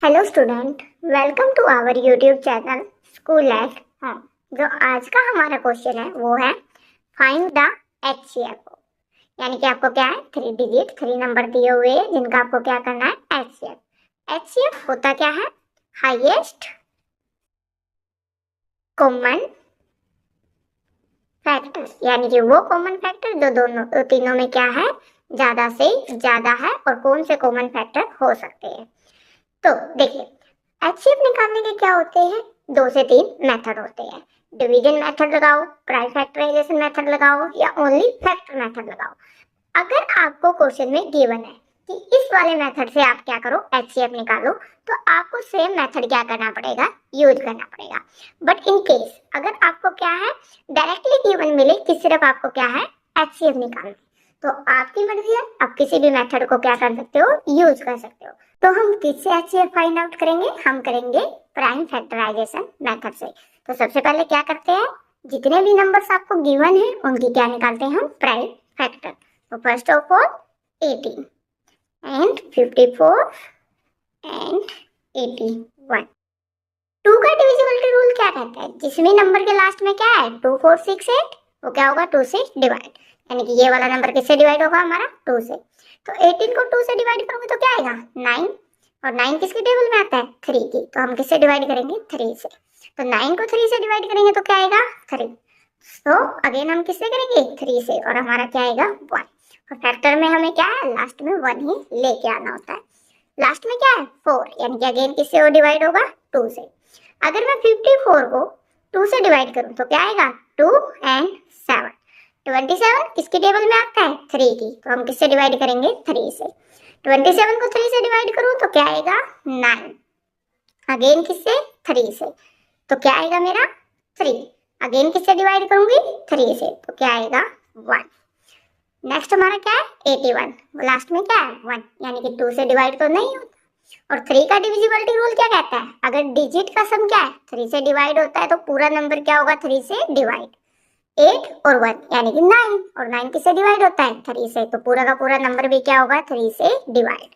Hello student, welcome to our YouTube channel school at home. जो आज का हमारा क्वेश्चन है वो है फाइंड द HCF। यानी कि आपको क्या है, 3 डिजिट 3 नंबर दिए हुए हैं जिनका आपको क्या करना है, HCF। HCF होता क्या है, हाईएस्ट कॉमन फैक्टर। यानी कि वो कॉमन फैक्टर जो दोनों तीनों में क्या है, ज्यादा से ज्यादा है। और कौन से कॉमन फैक्टर हो सकते हैं। तो देखिए, HCF निकालने के क्या होते हैं, 2 से 3 मेथड होते हैं। डिवीजन मेथड लगाओ, प्राइम फैक्टराइजेशन मेथड लगाओ, या ओनली फैक्टर मेथड लगाओ। अगर आपको क्वेश्चन में गिवन है कि इस वाले मेथड से आप क्या करो, HCF निकालो, तो आपको सेम मेथड क्या करना पड़ेगा, यूज करना पड़ेगा। बट इन केस अगर आपको क्या है, डायरेक्टली गिवन मिले कि सिर्फ आपको क्या है, HCF निकालना, तो आपकी मर्जी है, आप किसी भी मेथड को क्या कर सकते हो, यूज कर सकते हो। तो हम किससे HCF फाइंड आउट करेंगे, हम करेंगे प्राइम फैक्टराइजेशन मेथड से। तो सबसे पहले क्या करते हैं, जितने भी नंबर्स आपको गिवन है उनकी क्या निकालते हैं हम, प्राइम फैक्टर। तो first of all 18 and 54 and 81। 2 का डिविजिबिलिटी रूल क्या कहता है, जिसमें नंबर के लास्ट में क्या है, 2 4 6 8, वो क्या होगा, 2 से डिवाइड। यानी कि ये वाला नंबर किससे डिवाइड होगा, हमारा 2 से। तो 18 को 2 से डिवाइड करोगे तो क्या आएगा, 9। और 9 किसके टेबल में आता है, 3 की। तो हम किससे डिवाइड करेंगे, 3 से। तो 9 को 3 से डिवाइड करेंगे तो क्या आएगा, 3। तो अगेन हम किससे करेंगे, 3 से। और हमारा क्या आएगा, 1। और फैक्टर में हमें क्या है, लास्ट में 1 ही लेके आना होता है। लास्ट में क्या है, 4। यानी कि अगेन किससे वो डिवाइड होगा, 2 से। अगर मैं 54 को 2 से डिवाइड करूं तो क्या आएगा, 2 एंड 7। 27 किसके टेबल में आता है, 3 की। तो हम किससे डिवाइड करेंगे, 3 से। 27 को 3 से डिवाइड करूं तो क्या आएगा, 9। अगेन किससे, 3 से। तो क्या आएगा मेरा, 3। अगेन किससे डिवाइड करूंगी, 3 से। तो क्या आएगा, 1। नेक्स्ट हमारा क्या है, 81। लास्ट में क्या है, 1। यानी कि 2 से डिवाइड तो नहीं होता। और 3 का डिविजिबिलिटी रूल क्या कहता है, अगर डिजिट का सम क्या है, 3 से डिवाइड होता है, तो पूरा नंबर क्या होगा, 3 से डिवाइड। 8 और 1 यानी कि 9। और 9 किससे डिवाइड होता है, 3 से। तो पूरा का पूरा नंबर भी क्या होगा, 3 से डिवाइड।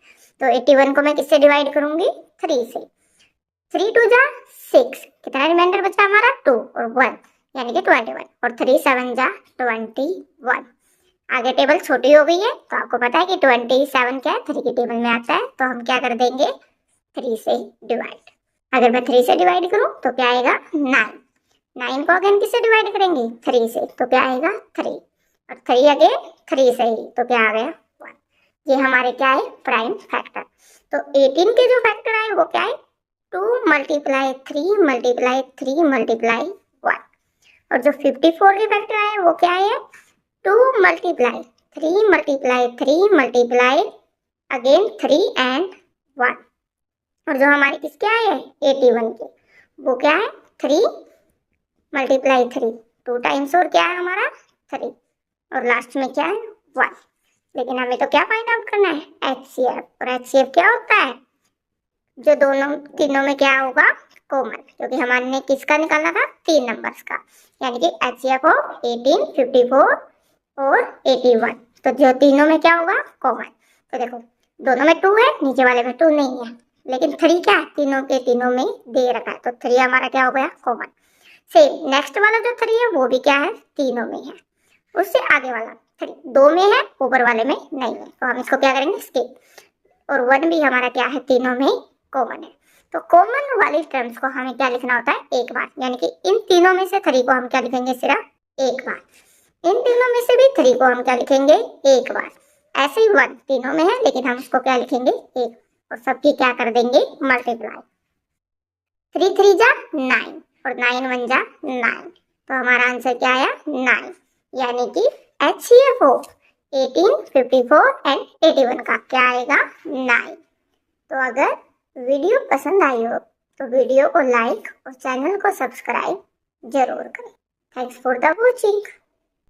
तो 81 को मैं किससे डिवाइड करूंगी, 3 से। 3 2 जा 6, कितना रिमाइंडर बचा हमारा, 2 और 1 यानी कि 21। और 3 7 जा 21। आगे टेबल छोटी हो गई है, तो आपको पता है कि 27 क्या है, 3 के टेबल में आता है। तो हम क्या कर देंगे, 3 से डिवाइड। अगर मैं 3 से डिवाइड करूं तो क्या आएगा, 9। 9 को अगेन किससे डिवाइड करेंगे, 3 से। तो क्या आएगा, 3। और 3 अगेन 3 से ही, तो क्या आ गया, 1। ये हमारे क्या है, प्राइम फैक्टर। तो 18 के जो फैक्टर आए वो क्या है, 2 मल्टीप्लाई 3 मल्टीप्लाई 3 मल्टीप्लाई 1। और जो 54 के फैक्टर आए वो क्या है, 2 multiply 3 multiply 3 multiply again 3 and 1। और जो हमारे किसके आए हैं, 81 के, वो क्या है, 3 मल्टीप्लाई 3, 2 टाइम्स और क्या है हमारा, 3। और लास्ट में क्या है, 1। लेकिन हमें तो क्या फाइंड आउट करना है, HCF। और HCF क्या होता है, जो दोनों तीनों में क्या होगा, कॉमन। क्योंकि हमने किसका निकालना था, 3 नंबर्स का। यानी कि HCF हो 18 54 और 81। तो जो तीनों में क्या होगा, कॉमन। तो देखो, दोनों में 2 है, नीचे वाले में 2 नहीं है, लेकिन 3 क्या है, तीनों के तीनों में दे रखा है। तो 3 हमारा क्या हो गया, कॉमन। सेम नेक्स्ट वाला जो 3 है वो भी क्या है, तीनों में है। उससे आगे वाला 3 2 में है, ऊपर वाले में नहीं है। तो हम इसको क्या करेंगे, स्किप। और 1 भी हमारा क्या है, तीनों में कॉमन है। तो कॉमन वाली टर्म्स को हमें क्या लिखना होता है, एक बार। यानी कि इन तीनों में से 3 को हम क्या लिखेंगे, सिर्फ एक बार। इन तीनों में से भी 3 को हम क्या लिखेंगे, एक बार। ऐसे ही 1 तीनों में है, लेकिन हम इसको क्या लिखेंगे, एक। और सबकी क्या कर देंगे, मल्टीप्लाई। 3 3 जा 9 और 9 1 जा 9। तो हमारा आंसर क्या आया, 9। यानी कि HCF हो 18 54 एंड 81 का क्या आएगा, 9। तो अगर वीडियो पसंद आई हो तो वीडियो को लाइक और चैनल को सब्सक्राइब जरूर करें। Thanks for the watching.